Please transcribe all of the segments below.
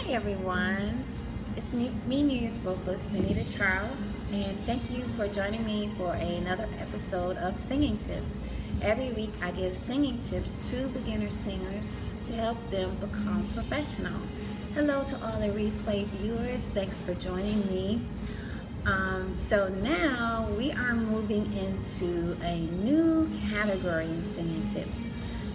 Hi everyone, it's me, New York vocalist Benita Charles, and thank you for joining me for another episode of Singing Tips. Every week I give singing tips to beginner singers to help them become professional. Hello to all the replay viewers, thanks for joining me. So now we are moving into a new category in singing tips.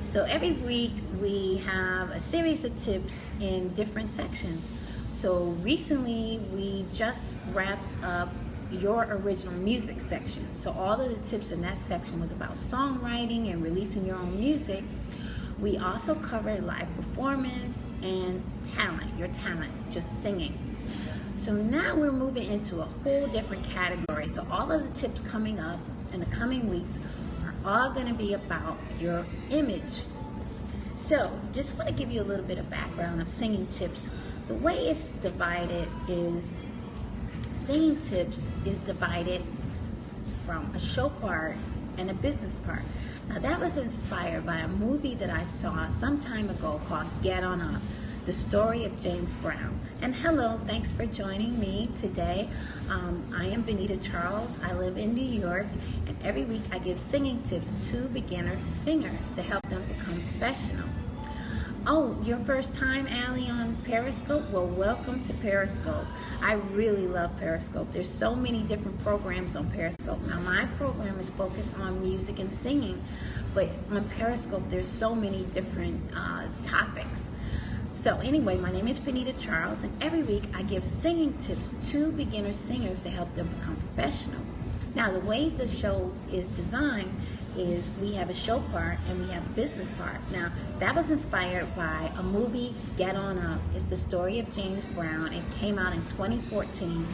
So every week we have a series of tips in different sections. So recently we just wrapped up your original music section. So all of the tips in that section was about songwriting and releasing your own music. We also covered live performance and talent, your talent, just singing. So now we're moving into a whole different category. So all of the tips coming up in the coming weeks are all going to be about your image. So just want to give you a little bit of background of singing tips. The way it's divided is singing tips is divided from a show part and a business part. Now that was inspired by a movie that I saw some time ago called Get On Up, the story of James Brown. And hello, thanks for joining me today. I am Benita Charles. I live in New York, and every week I give singing tips to beginner singers to help them become professional. Oh, your first time, Allie, on Periscope? Well, welcome to Periscope. I really love Periscope. There's so many different programs on Periscope. Now, my program is focused on music and singing, but on Periscope, there's so many different topics. So anyway, my name is Benita Charles, and every week I give singing tips to beginner singers to help them become professional. Now, the way the show is designed is we have a show part and we have a business part. Now, that was inspired by a movie, Get On Up. It's the story of James Brown. It came out in 2014.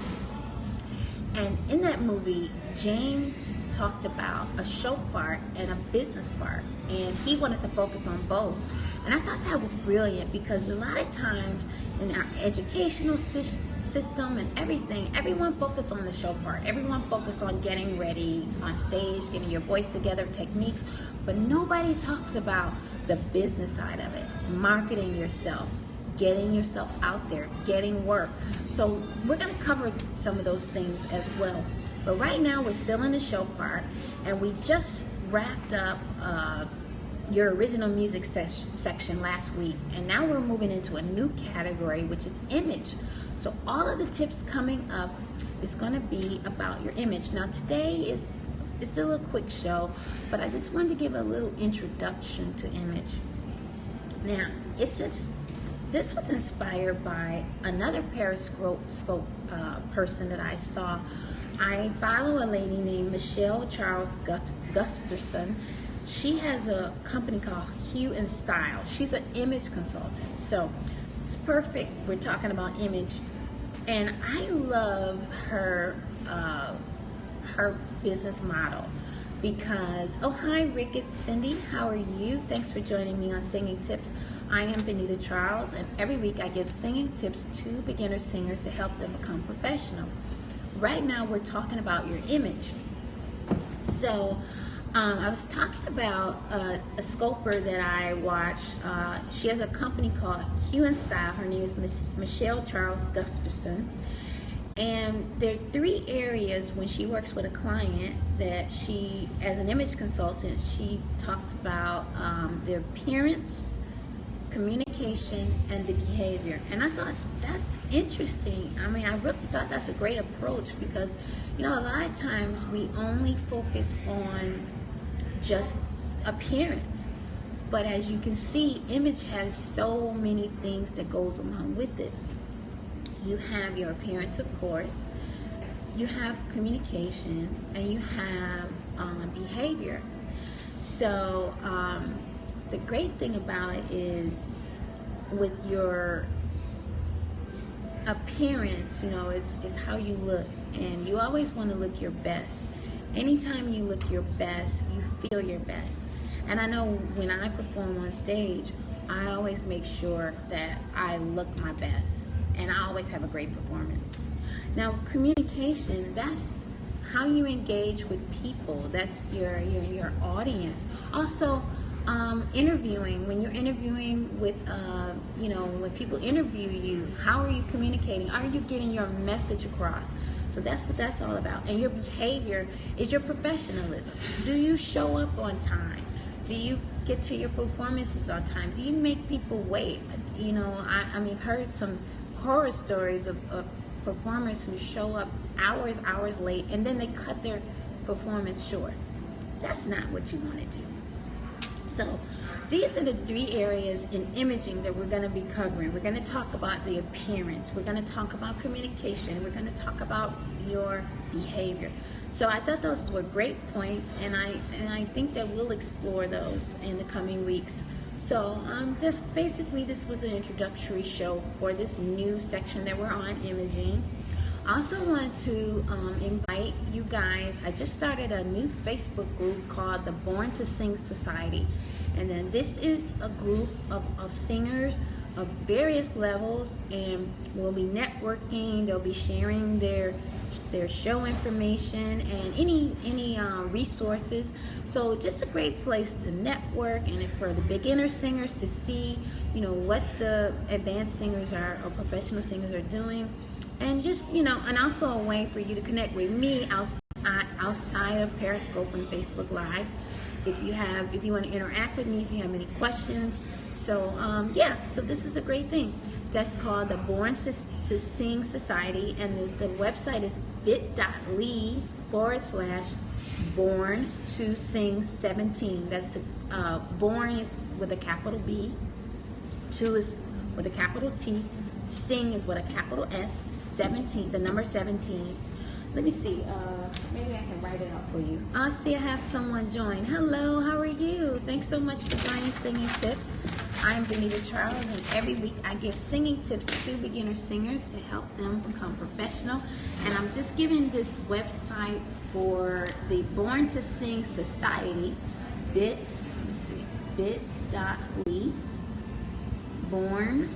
And in that movie, James talked about a show part and a business part, and he wanted to focus on both. And I thought that was brilliant because a lot of times in our educational system and everything, everyone focus on the show part. Everyone focus on getting ready on stage, getting your voice together, techniques, but nobody talks about the business side of it, marketing yourself, getting yourself out there, getting work. So we're going to cover some of those things as well. But right now we're still in the show part, and we just wrapped up your original music section last week, and now we're moving into a new category, which is image. So all of the tips coming up is going to be about your image. Now today is still a quick show, but I just wanted to give a little introduction to image. Now this was inspired by another Periscope person that I saw. I follow a lady named Michelle Charles Gustafson. She has a company called Hue and Style. She's an image consultant. So it's perfect. We're talking about image. And I love her business model because, oh, hi, Rick, it's Cindy. How are you? Thanks for joining me on Singing Tips. I am Benita Charles, and every week I give singing tips to beginner singers to help them become professional. Right now we're talking about your image. So I was talking about a sculptor that I watch. She has a company called Hue and Style. Her name is Michelle Charles Gustafson. And there are 3 areas when she works with a client that she, as an image consultant, she talks about their appearance, communication, and the behavior. And I thought that's interesting. I mean, I really thought that's a great approach because, you know, a lot of times we only focus on just appearance. But as you can see, image has so many things that goes along with it. You have your appearance, of course, you have communication, and you have behavior. So the great thing about it is with your appearance, you know, it's how you look, and you always want to look your best. Anytime you look your best, you feel your best. And I know when I perform on stage, I always make sure that I look my best, and I always have a great performance. Now, communication, that's how you engage with people. That's your audience. Also, Interviewing, when you're interviewing with, when people interview you, how are you communicating? Are you getting your message across? So that's what that's all about. And your behavior is your professionalism. Do you show up on time? Do you get to your performances on time? Do you make people wait? I've heard some horror stories of performers who show up hours late, and then they cut their performance short. That's not what you want to do. So these are the 3 areas in imaging that we're going to be covering. We're going to talk about the appearance. We're going to talk about communication. We're going to talk about your behavior. So I thought those were great points, and I think that we'll explore those in the coming weeks. So this was an introductory show for this new section that we're on, imaging. I also want to invite you guys. I just started a new Facebook group called the Born to Sing Society. And then this is a group of singers of various levels, and we'll be networking. They'll be sharing their show information and any resources. So just a great place to network, and for the beginner singers to see, what the advanced singers or professional singers are doing. And just, and also a way for you to connect with me outside of Periscope and Facebook Live. If you want to interact with me, if you have any questions. So, so this is a great thing. That's called the Born to Sing Society, and the website is bit.ly/Born to Sing 17. That's the Born is with a capital B, 2 is with a capital T, Sing is with a capital S, 17, the number 17. Let me see, maybe I can write it out for you. I see I have someone join. Hello, how are you? Thanks so much for joining Singing Tips. I'm Benita Charles, and every week I give singing tips to beginner singers to help them become professional. And I'm just giving this website for the Born to Sing Society, bit.ly, Born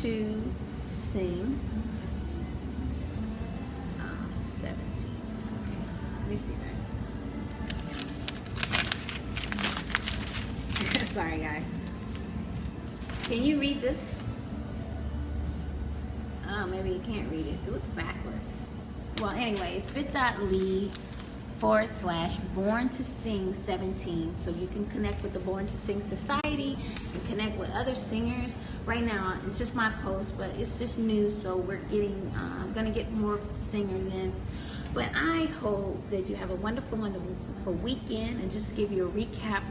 to Sing 17. Okay, let me see that. Sorry, guys. Can you read this? Oh, maybe you can't read it. It looks backwards. Well, anyway, it's bit.ly/Born to Sing 17. So you can connect with the Born to Sing Society and connect with other singers. Right now, it's just my post, but it's just new, so we're gonna get more singers in. But I hope that you have a wonderful weekend, and just give you a recap.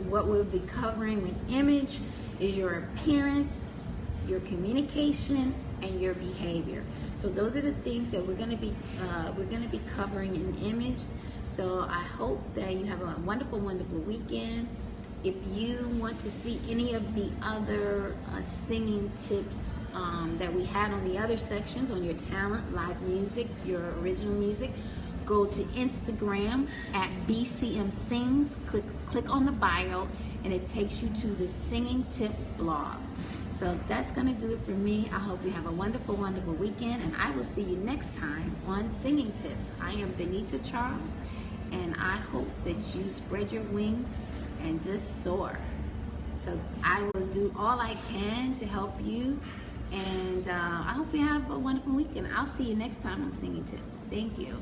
What we'll be covering with image is your appearance, your communication, and your behavior. So those are the things that we're going to be covering in image. So I hope that you have a wonderful weekend. If you want to see any of the other singing tips that we had on the other sections, on your talent, live music, your original music, go to Instagram at BCM Sings. Click on the bio, and it takes you to the Singing Tip blog. So that's going to do it for me. I hope you have a wonderful weekend, and I will see you next time on Singing Tips. I am Benita Charles, and I hope that you spread your wings and just soar. So I will do all I can to help you, and I hope you have a wonderful weekend. I'll see you next time on Singing Tips. Thank you.